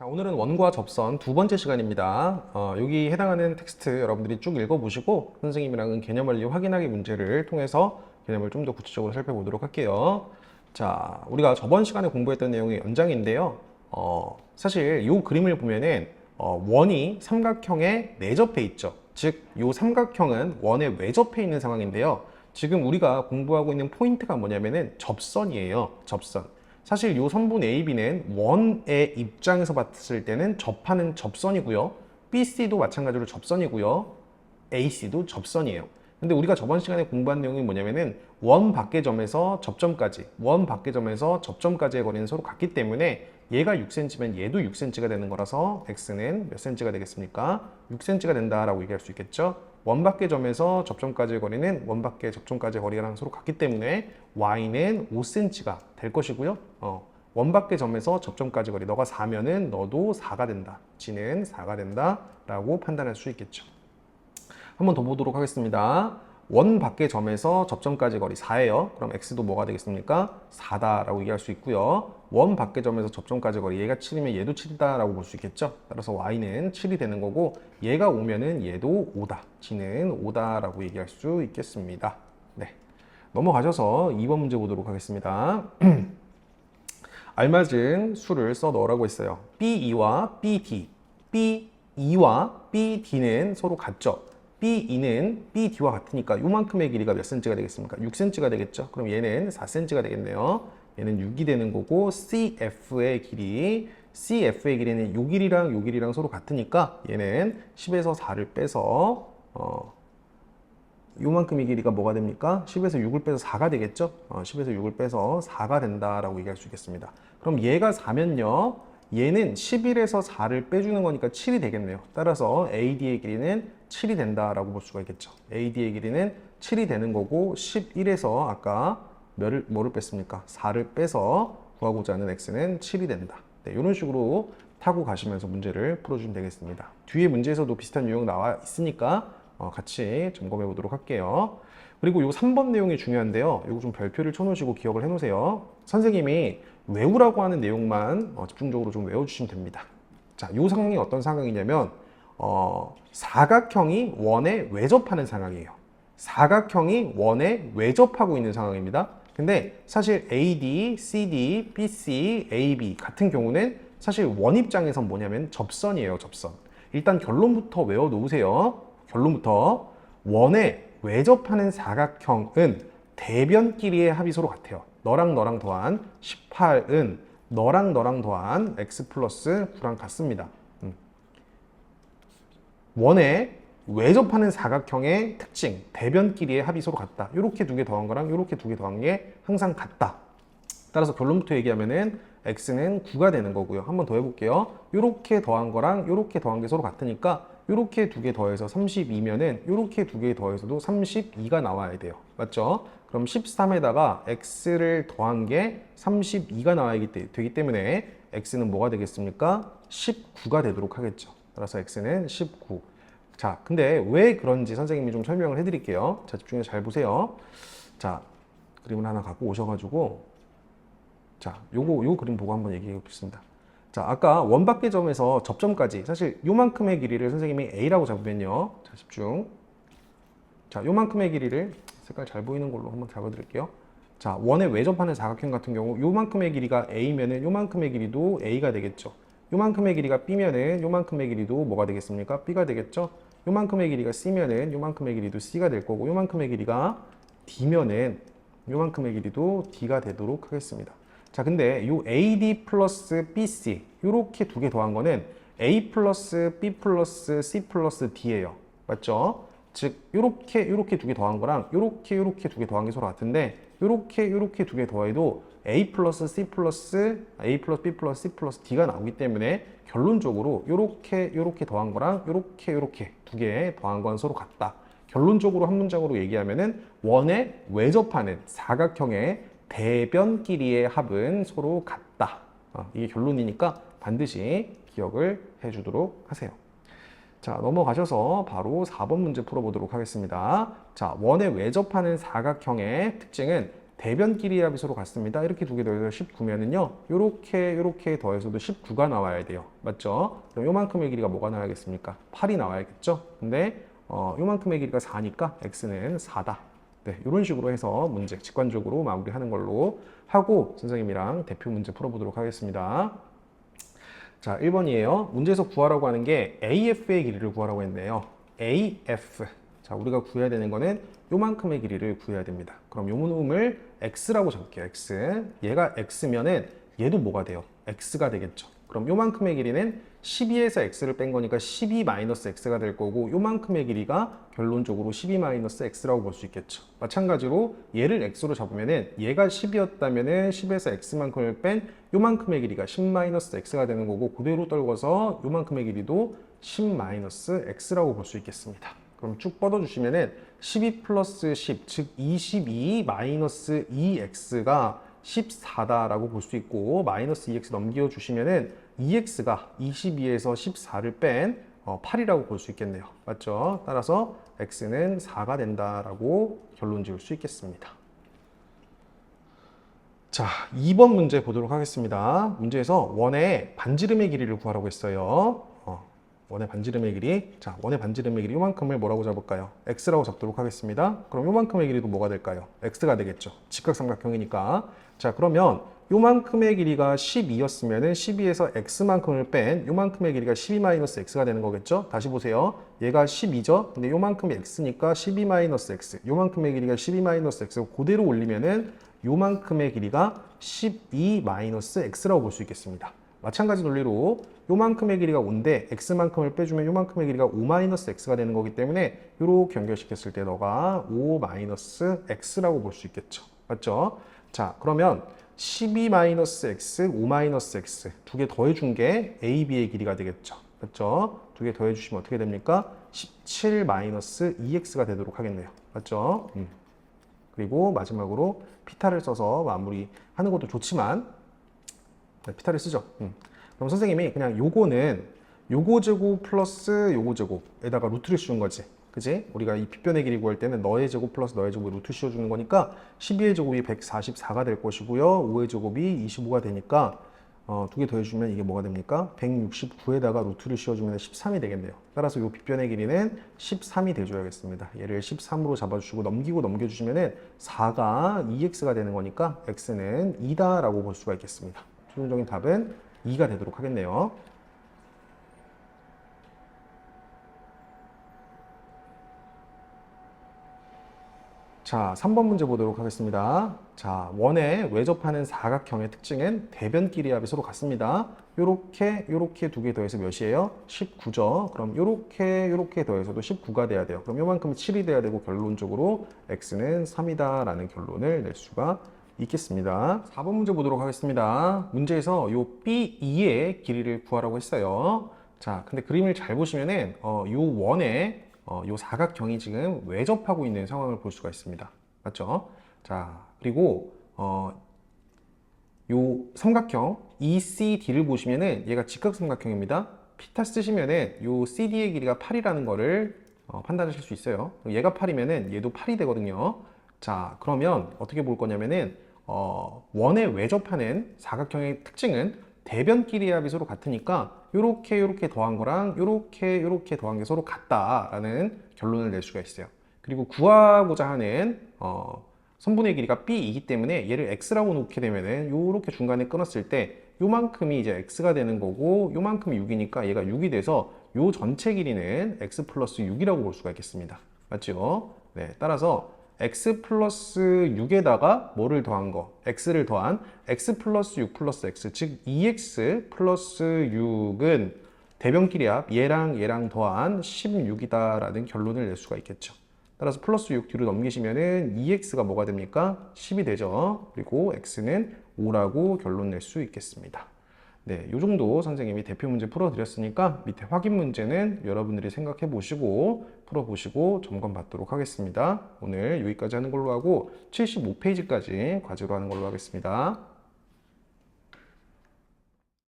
자, 오늘은 원과 접선 두 번째 시간입니다. 여기 해당하는 텍스트 여러분들이 쭉 읽어보시고 선생님이랑은 개념 원리 확인하기 문제를 통해서 개념을 좀 더 구체적으로 살펴보도록 할게요. 자, 우리가 저번 시간에 공부했던 내용의 연장인데요. 사실 이 그림을 보면은 원이 삼각형에 내접해 있죠. 즉, 이 삼각형은 원에 외접해 있는 상황인데요. 지금 우리가 공부하고 있는 포인트가 뭐냐면은 접선이에요. 접선. 사실 이 선분 AB는 원의 입장에서 봤을 때는 접하는 접선이고요. BC도 마찬가지로 접선이고요. AC도 접선이에요. 근데 우리가 저번 시간에 공부한 내용이 뭐냐면은 원 밖의 점에서 접점까지, 원 밖의 점에서 접점까지의 거리는 서로 같기 때문에 얘가 6cm면 얘도 6cm가 되는 거라서 x는 몇 cm가 되겠습니까? 6cm가 된다라고 얘기할 수 있겠죠? 원 밖의 점에서 접점까지의 거리는 원 밖의 접점까지의 거리랑 서로 같기 때문에 y는 5cm가 될 것이고요. 원 밖의 점에서 접점까지 거리, 너가 4면은 너도 4가 된다. g는 4가 된다라고 판단할 수 있겠죠. 한번 더 보도록 하겠습니다. 원 밖의 점에서 접점까지 거리 4예요. 그럼 x도 뭐가 되겠습니까? 4다라고 얘기할 수 있고요. 원 밖의 점에서 접점까지 거리 얘가 7이면 얘도 7이다라고 볼 수 있겠죠. 따라서 y는 7이 되는 거고 얘가 5면은 얘도 5다. g는 5다라고 얘기할 수 있겠습니다. 네, 넘어가셔서 2번 문제 보도록 하겠습니다. 알맞은 수를 써 넣으라고 했어요. B2와 BD, B2와 BD는 서로 같죠. B2는 BD와 같으니까 요만큼의 길이가 몇 cm가 되겠습니까? 6cm가 되겠죠. 그럼 얘는 4cm가 되겠네요. 얘는 6이 되는 거고 CF의 길이는 요 길이랑 요 길이랑 서로 같으니까 얘는 10에서 4를 빼서 요만큼의 길이가 뭐가 됩니까? 10에서 6을 빼서 4가 되겠죠? 10에서 6을 빼서 4가 된다라고 얘기할 수 있겠습니다. 그럼 얘가 4면요. 얘는 11에서 4를 빼주는 거니까 7이 되겠네요. 따라서 AD의 길이는 7이 된다라고 볼 수가 있겠죠. AD의 길이는 7이 되는 거고 11에서 아까 뭐를 뺐습니까? 4를 빼서 구하고자 하는 X는 7이 된다. 네, 이런 식으로 타고 가시면서 문제를 풀어주면 되겠습니다. 뒤에 문제에서도 비슷한 유형 나와 있으니까 같이 점검해 보도록 할게요. 그리고 요 3번 내용이 중요한데요. 이거 좀 별표를 쳐놓으시고 기억을 해놓으세요. 선생님이 외우라고 하는 내용만 집중적으로 좀 외워주시면 됩니다. 자, 요 상황이 어떤 상황이냐면 사각형이 원에 외접하는 상황이에요. 사각형이 원에 외접하고 있는 상황입니다. 근데 사실 AD, CD, BC, AB 같은 경우는 사실 원 입장에선 뭐냐면 접선이에요. 접선. 일단 결론부터 외워 놓으세요. 결론부터 원에 외접하는 사각형은 대변 길이의 합이 서로 같아요. 너랑 너랑 더한 18은 너랑 너랑 더한 x 플러스 9랑 같습니다. 원에 외접하는 사각형의 특징, 대변 길이의 합이 서로 같다. 이렇게 두 개 더한 거랑 이렇게 두 개 더한 게 항상 같다. 따라서 결론부터 얘기하면은 x는 9가 되는 거고요. 한번 더 해볼게요. 이렇게 더한 거랑 이렇게 더한 게 서로 같으니까 이렇게 두 개 더해서 32면은 이렇게 두 개 더해서도 32가 나와야 돼요. 맞죠? 그럼 13에다가 x를 더한 게 32가 나와야 되기 때문에 x는 뭐가 되겠습니까? 19가 되도록 하겠죠. 따라서 x는 19. 자, 근데 왜 그런지 선생님이 좀 설명을 해드릴게요. 자, 집중해서 잘 보세요. 자, 그림을 하나 갖고 오셔가지고 자, 요 그림 보고 한번 얘기해 보겠습니다. 자, 아까 원 밖의 점에서 접점까지 사실 요만큼의 길이를 선생님이 A라고 잡으면요. 자, 집중. 자, 요만큼의 길이를 색깔 잘 보이는 걸로 한번 잡아드릴게요. 자, 원에 외접하는 사각형 같은 경우 요만큼의 길이가 A면은 요만큼의 길이도 A가 되겠죠. 요만큼의 길이가 B면은 요만큼의 길이도 뭐가 되겠습니까? B가 되겠죠. 요만큼의 길이가 C면은 요만큼의 길이도 C가 될 거고 요만큼의 길이가 D면은 요만큼의 길이도 D가 되도록 하겠습니다. 자, 근데 요 AD 플러스 BC 요렇게 두 개 더한 거는 A 플러스 B 플러스 C 플러스 D예요. 맞죠? 즉 요렇게 두 개 더한 거랑 요렇게 두 개 더한 게 서로 같은데 요렇게 두 개 더해도 A 플러스 C 플러스 A 플러스 B 플러스 C 플러스 D가 나오기 때문에 결론적으로 요렇게 더한 거랑 요렇게 두 개 더한 건 서로 같다. 결론적으로 한 문장으로 얘기하면은 원에 외접하는 사각형의 대변 길이의 합은 서로 같다. 이게 결론이니까 반드시 기억을 해주도록 하세요. 자, 넘어가셔서 바로 4번 문제 풀어보도록 하겠습니다. 자, 원에 외접하는 사각형의 특징은 대변끼리 합의서로 같습니다. 이렇게 두 개 더해서 19면은요. 요렇게 더해서도 19가 나와야 돼요. 맞죠? 그럼 요만큼의 길이가 뭐가 나와야겠습니까? 8이 나와야겠죠? 근데 요만큼의 길이가 4니까 x는 4다. 네, 이런 식으로 해서 문제 직관적으로 마무리하는 걸로 하고 선생님이랑 대표 문제 풀어보도록 하겠습니다. 자, 1번이에요. 문제에서 구하라고 하는 게 AF의 길이를 구하라고 했네요. AF. 자, 우리가 구해야 되는 거는 요만큼의 길이를 구해야 됩니다. 그럼 요 놈을 x라고 적을게요. x. 얘가 x면은 얘도 뭐가 돼요? x가 되겠죠. 그럼 요만큼의 길이는 12에서 x를 뺀 거니까 12-x가 될 거고 요만큼의 길이가 결론적으로 12-x라고 볼 수 있겠죠. 마찬가지로 얘를 x로 잡으면은 얘가 10이었다면은 10에서 x만큼을 뺀 요만큼의 길이가 10-x가 되는 거고 그대로 떨궈서 요만큼의 길이도 10-x라고 볼 수 있겠습니다. 그럼 쭉 뻗어주시면은 12 플러스 10, 즉 22 마이너스 2x가 14다라고 볼 수 있고 마이너스 2x 넘겨주시면은 2x가 22에서 14를 뺀 8이라고 볼 수 있겠네요. 맞죠? 따라서 x는 4가 된다라고 결론 지을 수 있겠습니다. 자, 2번 문제 보도록 하겠습니다. 문제에서 원의 반지름의 길이를 구하라고 했어요. 원의 반지름의 길이. 자, 원의 반지름의 길이 요만큼을 뭐라고 잡을까요? x라고 잡도록 하겠습니다. 그럼 요만큼의 길이도 뭐가 될까요? x가 되겠죠. 직각삼각형이니까. 자, 그러면 요만큼의 길이가 12였으면은 12에서 x만큼을 뺀 요만큼의 길이가 12-x가 되는 거겠죠? 다시 보세요. 얘가 12죠? 근데 요만큼이 x니까 12-x. 요만큼의 길이가 12-x. 그대로 올리면은 요만큼의 길이가 12-x라고 볼 수 있겠습니다. 마찬가지 논리로 요만큼의 길이가 5인데 x만큼을 빼주면 요만큼의 길이가 5-x가 되는 거기 때문에 요렇게 연결시켰을 때 너가 5-x라고 볼 수 있겠죠. 맞죠? 자, 그러면 12-x, 5-x 두 개 더해준 게 AB의 길이가 되겠죠. 맞죠? 두 개 더해주시면 어떻게 됩니까? 17-2x가 되도록 하겠네요. 맞죠? 그리고 마지막으로 피타를 써서 마무리하는 것도 좋지만 피타를 쓰죠. 그럼 선생님이 그냥 요거는 요거 제곱 플러스 요거 제곱에다가 루트를 씌운 거지. 그지? 우리가 이 빗변의 길이 구할 때는 너의 제곱 플러스 너의 제곱에 루트 씌워주는 거니까 12의 제곱이 144가 될 것이고요. 5의 제곱이 25가 되니까 두 개 더해주면 이게 뭐가 됩니까? 169에다가 루트를 씌워주면 13이 되겠네요. 따라서 이 빗변의 길이는 13이 돼줘야겠습니다. 얘를 13으로 잡아주시고 넘겨주시면 4가 2x가 되는 거니까 x는 2다라고 볼 수가 있겠습니다. 최종적인 답은 2가 되도록 하겠네요. 자, 3번 문제 보도록 하겠습니다. 자, 원에 외접하는 사각형의 특징은 대변끼리 합이 서로 같습니다. 요렇게 두 개 더해서 몇이에요? 19죠. 그럼 요렇게 더해서도 19가 돼야 돼요. 그럼 요만큼 7이 돼야 되고 결론적으로 x는 3이다 라는 결론을 낼 수가 있겠습니다. 4번 문제 보도록 하겠습니다. 문제에서 요 B2의 길이를 구하라고 했어요. 자, 근데 그림을 잘 보시면은 요 원에 요 사각형이 지금 외접하고 있는 상황을 볼 수가 있습니다. 맞죠? 자, 그리고 요 삼각형 ECD를 보시면은 얘가 직각삼각형입니다. 피타 쓰시면은 요 CD의 길이가 8이라는 거를 판단하실 수 있어요. 얘가 8이면은 얘도 8이 되거든요. 자, 그러면 어떻게 볼 거냐면은 원에 외접하는 사각형의 특징은 대변끼리 합이 서로 같으니까 요렇게 더한 거랑 요렇게 더한 게 서로 같다라는 결론을 낼 수가 있어요. 그리고 구하고자 하는 선분의 길이가 B이기 때문에 얘를 X라고 놓게 되면은 요렇게 중간에 끊었을 때 요만큼이 이제 X가 되는 거고 요만큼이 6이니까 얘가 6이 돼서 요 전체 길이는 X 플러스 6이라고 볼 수가 있겠습니다. 맞죠? 네, 따라서 x 플러스 6에다가 뭐를 더한 거? x를 더한 x 플러스 6 플러스 x, 즉 2x 플러스 6은 대변끼리 합 얘랑 더한 16이다 라는 결론을 낼 수가 있겠죠. 따라서 플러스 6 뒤로 넘기시면은 2x가 뭐가 됩니까? 10이 되죠. 그리고 x는 5라고 결론 낼 수 있겠습니다. 네, 이 정도 선생님이 대표 문제 풀어드렸으니까 밑에 확인 문제는 여러분들이 생각해 보시고 풀어보시고 점검 받도록 하겠습니다. 오늘 여기까지 하는 걸로 하고 75페이지까지 과제로 하는 걸로 하겠습니다.